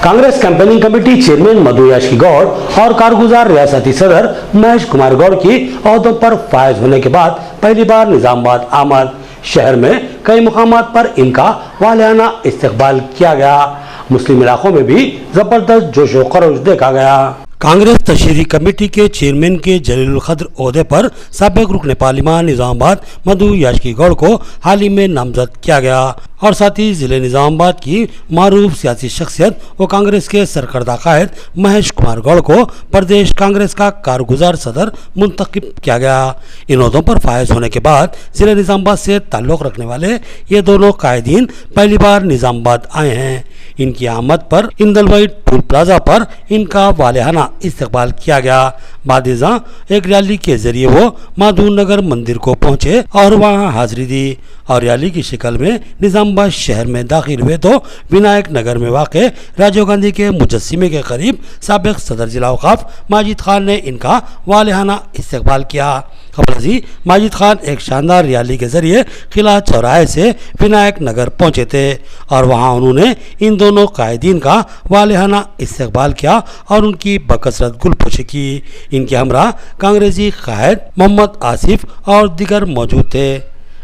Congress campaigning committee chairman मधु याशी गौड़ और कारगुजार रियासती सदर महेश कुमार गौड़ की ओहदों पर फायज होने के बाद पहली बार निजामाबाद आमद। शहर में कई मुकामात पर इनका वालियाना इस्तकबाल किया गया। मुस्लिम इलाकों में भी जबरदस्त जोश व खरोश देखा गया। कांग्रेस तशरीही कमेटी के चेयरमैन के जलीलुल कद्र ओहदे पर साबिक रुकन पार्लिमान निजामाबाद मधु याशी गौड़ को हाल ही में नामजद किया गया और साथ ही जिले निजामाबाद की मारूफ सियासी शख्सियत व कांग्रेस के सरकर्दा कायद महेश कुमार गौड़ को प्रदेश कांग्रेस का कारगुजार सदर मुंतखब किया गया। इन ओहदों पर फायज होने के बाद जिले निजामाबाद से ताल्लुक रखने वाले ये दोनों कायदीन पहली बार निजामाबाद आए हैं। इनकी आमद पर इंदलवाई टोल प्लाजा पर इनका वालियाना इस्तकबाल किया गया। बादिजा एक रैली के जरिए वो माधव नगर मंदिर को पहुंचे और वहां हाजिरी दी और रैली की शक्ल में निजामाबाद शहर में दाखिल हुए तो विनायक नगर में वाक़े राजीव गांधी के मुजस्सिमे के करीब साबिक सदर जिला औकाफ माजिद खान ने इनका वालियाना इस्तकबाल किया। खबरजी माजिद खान एक शानदार रैली के जरिए किला चौराहे से विनायक नगर पहुंचे थे और वहां उन्होंने इन दोनों कायदीन का वालियाना इस्तकबाल किया और उनकी बकसरत गुलपोशी की। इनके हमरा कांग्रेसी कायद मोहम्मद आसिफ और दिगर मौजूद थे।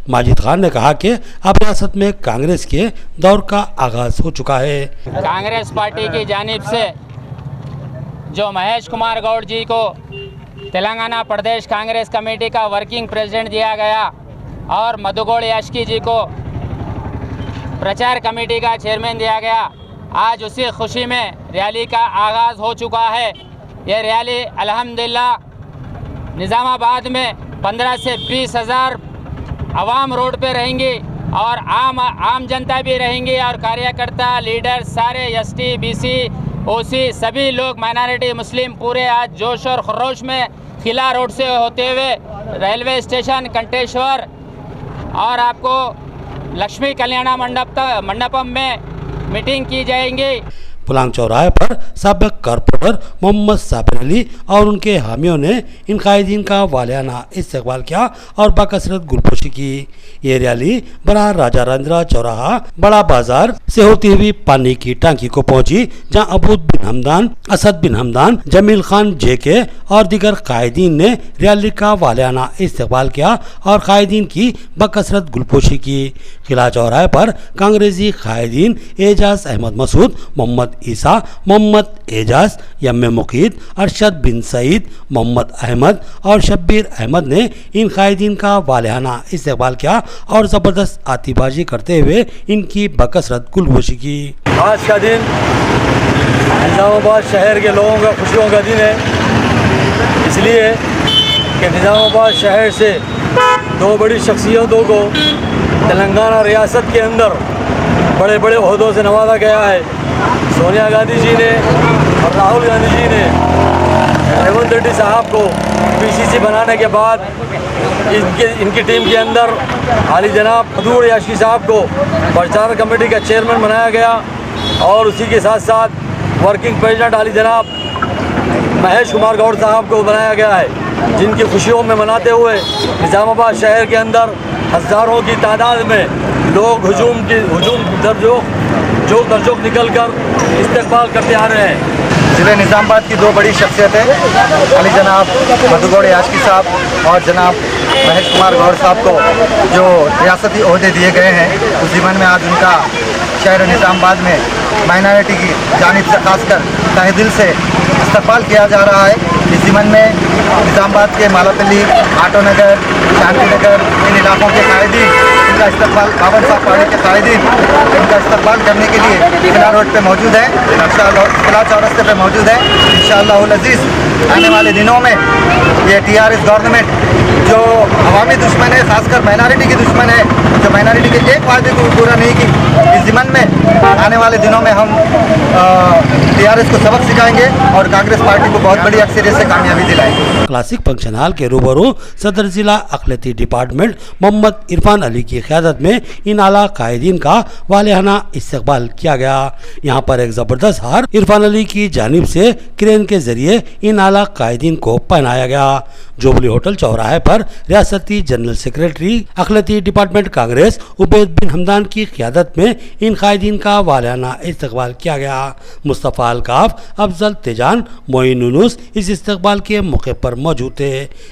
माजिद खान ने कहा कि अब रियासत में कांग्रेस के दौर का आगाज हो चुका है। कांग्रेस पार्टी की जानिब से जो महेश कुमार गौड़ जी को तेलंगाना प्रदेश कांग्रेस कमेटी का वर्किंग प्रेसिडेंट दिया गया और मधु गौड़ याशी जी को प्रचार कमेटी का चेयरमैन दिया गया, आज उसी खुशी में रैली का आगाज़ हो चुका है। ये रैली अल्हम्दुलिल्लाह निज़ामाबाद में 15 से 20 हज़ार आवाम रोड पे रहेंगी और आम जनता भी रहेंगी और कार्यकर्ता लीडर सारे एसटी बीसी ओसी सभी लोग माइनॉरिटी मुस्लिम पूरे आज जोश और खरोश में किला रोड से होते हुए रेलवे स्टेशन कंटेश्वर और आपको लक्ष्मी कल्याण मंडपम में मीटिंग की जाएंगी। पुलांग चौराहे पर साबिक कारपोरेटर मोहम्मद साबिर अली और उनके हामियों ने इन कायदीन का वालियाना इस्तकबाल किया और बाकसरत गुलपोशी की। ये रैली बड़ा राजा रंद्रा चौराहा बड़ा बाजार से होती हुई पानी की टांकी को पहुंची, जहां अबूद बिन हमदान, असद बिन हमदान, जमील खान जेके और दिगर कायदीन ने रैली का वालियाना इस्तकबाल किया और कायदीन की बकसरत गुलपोशी की। किला चौराहे पर कांग्रेसी कायदीन एजाज अहमद मसूद, मोहम्मद ईसा, मोहम्मद एजाज, यम्मे मुकीद, अरशद बिन सईद, मोहम्मद अहमद और शब्बीर अहमद ने इन कायदीन का वालियाना इस्तकबाल किया और ज़बरदस्त आतिशबाजी करते हुए इनकी बकसरत गुलपोशी की। आज का दिन निज़ामाबाद शहर के लोगों का खुशियों का दिन है, इसलिए कि निज़ामाबाद शहर से दो बड़ी शख्सियतों को तेलंगाना रियासत के अंदर बड़े बड़े ओहदों से नवाजा गया है। सोनिया गांधी जी ने और राहुल गांधी जी ने रेवंत रेड्डी साहब को पीसीसी बनाने के बाद इनकी टीम के अंदर हाली जनाब मधु याशी साहब को प्रचार कमेटी का चेयरमैन बनाया गया और उसी के साथ साथ वर्किंग प्रेसिडेंट हाली जनाब महेश कुमार गौड़ साहब को बनाया गया है, जिनकी खुशियों में मनाते हुए निज़ामाबाद शहर के अंदर हज़ारों की तादाद में लोग हुजूम दरजोक निकल कर इस्तकबाल करते आ रहे हैं। जिले निज़ामाबाद की दो बड़ी शख्सियतें अली जनाब मधु गौड़ याशी साहब और जनाब महेश कुमार गौड़ साहब को जो रियासती ओहदे दिए गए हैं, उस ज़िम्मन में आज उनका शहर निज़ामाबाद में माइनॉरिटी की जानिब से खासकर तहे दिल से इस्तकबाल किया जा रहा है। इस ज़िम्मन में निज़ामाबाद के मालापल्ली, आटो नगर, शांति नगर इन इलाकों के कायदीन इनका इस्तकबाल, बावन साहब पार्टी के कायदीन इनका इस्तकबाल करने के लिए किला रोड पे मौजूद है, किला चौरस्ते पे मौजूद है। इंशाअल्लाह अज़ीज़ आने वाले दिनों में ये टीआरएस गवर्नमेंट जो अवामी दुश्मन है, खासकर माइनॉरिटी की दुश्मन है, जो माइनॉरिटी के एक वादे को पूरा नहीं की, इस ज़िम्मन में आने वाले दिनों में हम टीआरएस को सबक सिखाएंगे और कांग्रेस पार्टी को बहुत बड़ी अक्सरियत से कामयाबी दिलाएंगे। क्लासिक फंक्शन हॉल के रूबरू सदर जिला अखिलती डिपार्टमेंट मोहम्मद इरफान अली की क़यादत में इन आला कायदीन का वालियाना इस्तकबाल किया गया। यहाँ पर एक ज़बरदस्त हार इरफान अली की जानिब से क्रेन के जरिए इन आला कायदीन को पहनाया गया। जोबली होटल चौराहे पर रियासती जनरल सेक्रेटरी अखिलती डिपार्टमेंट कांग्रेस उबैद बिन हमदान की क़ियादत में इन कायदीन का वालियाना इस्तकबाल किया गया। मुस्तफ़ा अल्काफ, अफजल तेजान, मोइन यूनुस इस इस्तकबाल के मौके पर मौजूद थे।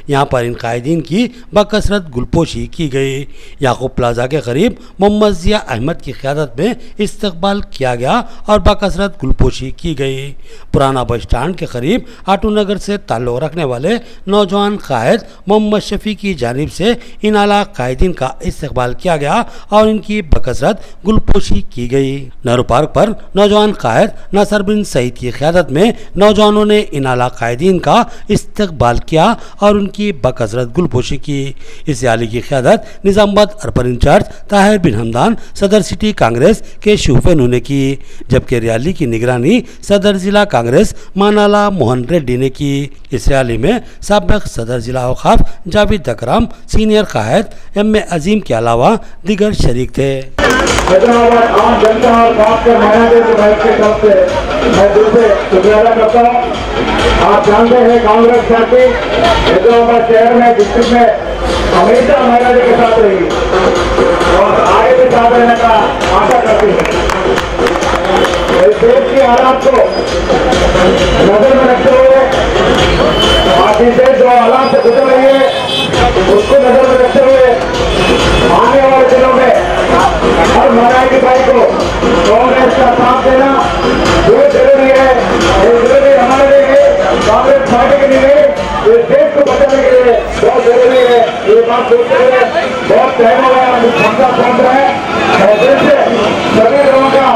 यहाँ पर इन कायदीन की बकसरत गुलपोशी की गई। याकूब प्लाजा के करीब मोहम्मद जिया अहमद की क़ियादत में इस्तकबाल किया गया और बकसरत गुलपोशी की गई। पुराना बस स्टैंड के करीब आटू नगर से ताल्लुक़ रखने वाले नौजवान कायद मोहम्मद शफी की जानिब से इन आला कायदीन का इस्तकबाल किया गया और इनकी बकसरत गुलपोशी की गई। नेहरू पार्क पर नौजवान कायद नासर बिन सईद की क़ियादत में नौजवानों ने इन आला कायदीन का इस्तकबाल किया और उनकी बकसरत गुलपोशी की। इस रैली की क़ियादत निज़ामाबाद अर्बन इंचार्ज ताहिर बिन हमदान सदर सिटी कांग्रेस के शूफेनू ने की, जबकि रैली की निगरानी सदर जिला कांग्रेस मानाला मोहन रेड्डी ने की। इस रैली में साबिक़ सदर जिला औकाफ जावेद अकरम, सीनियर कायद एम ए अजीम के अलावा दीगर शरीक थे। हैदराबाद आम जनता और खासकर मायादेव विधायक के तरफ से मैं दिल से शुक्रिया अदा करता हूँ। आप जानते हैं कांग्रेस पार्टी हैदराबाद शहर में डिस्ट्रिक्ट में हमेशा मायादेव के साथ रही और आगे भी साथ रहने का आशा करती है। इस देश की हालात को नजर में रखते हुए आज देश जो हालात से गुजर रही है उसको नजर में रखते हुए आने वाले दिनों में हर महाराज भाई को कांग्रेस का साथ देना बहुत जरूरी है। जरूरी हमारे लिए कांग्रेस पार्टी के लिए इस देश को बचाने के लिए बहुत जरूरी है। ये बात सोचते हुए बहुत टाइम हो गया क्षमता पहुंच रहा है और दिल से सभी लोगों का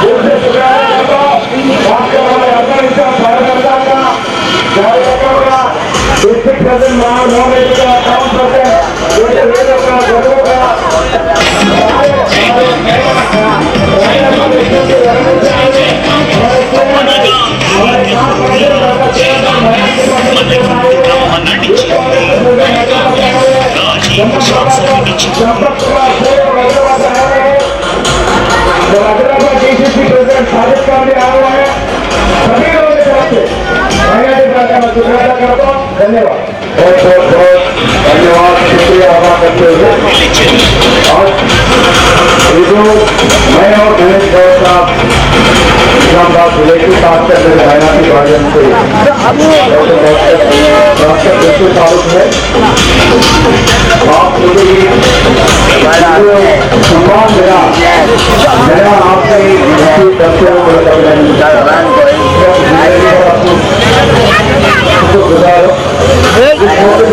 दिल से शुक्रिया करता हूँ। बात कर रहा है अर्बन कार्यकर्ता का कार्यकर्ता का डिस्ट्रिक्ट प्रेसिडेंट मोहम्मद का काम करते हैं धन्यवाद। बहुत धन्यवाद, शुक्रिया अदा करते हुए और मैं और गणेश गौर साहब इस्लामाबाद जिले की खास कर मेरे भाइयों के माध्यम से बिल्कुल तारुफ है। आप लोगों की सम्मान मिला मेरा आपसे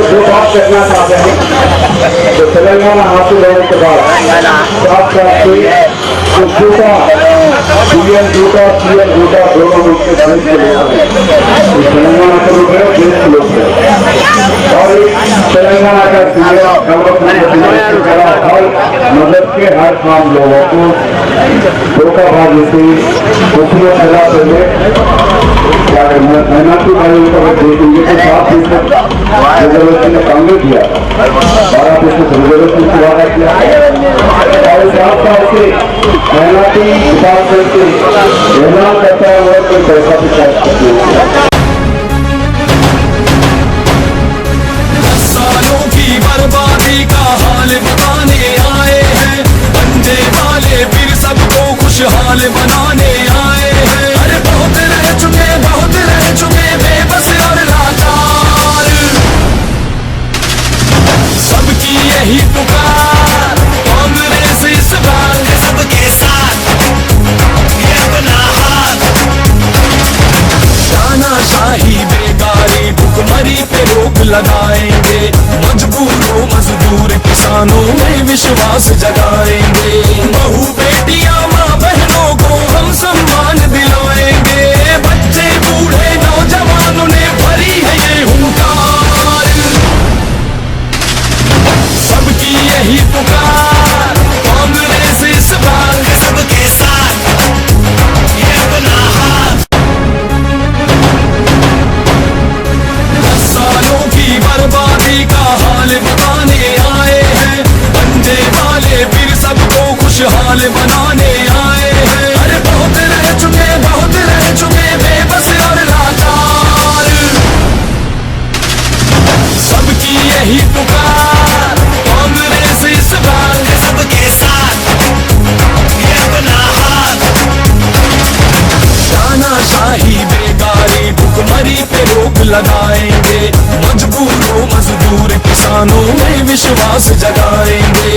जो बात करना चाहते हैं तो तेलंगाना हासिल होने के बाद साथ साथ जूता सीएम जूता सीएम जूता दोनों उसके धन के लोग तेलंगाना के लोग हैं, देश के लोग हैं और तेलंगाना का मतलब के हर काम लोगों को धोखाबाजी से खुशियों फैला पहले क्या करना मेहनती भाइयों को देखेंगे तो 7% रिजर्वेशन ने कांग्रेस दिया, 12% रिजर्वेशन से वादा किया और 7 साल से मेहनती हिसाब करके निर्माण करता है और कोई पैसा भी खर्च करते हैं। सालों की बर्बादी का हाल बताने आए हैं, अंधे वाले फिर सबको खुशहाल बनाने आए हैं। अरे बहुत रह चुके बेबस और लाचार, सबकी यही पुकार कांग्रेस इस बार सबके साथ ये अपना हाथ। तानाशाही बेकारी भुखमरी पे रोक लगाएंगे, मजबूरों मजदूर किसानों में विश्वास जगाएंगे। बहू बेटियां माँ बहनों को हम सम्मान दिलाएंगे, बच्चे बूढ़े नौजवानों ने भरी है ये हुंकार। सबकी यही पुकार कांग्रेस इस बार सबके साथ ये अपना हाथ। 10 सालों की बर्बादी का हाल बताने आए हैं, अंधे वाले फिर सबको खुशहाल लगाएंगे, मजबूरों मजदूर किसानों में विश्वास जगाएंगे।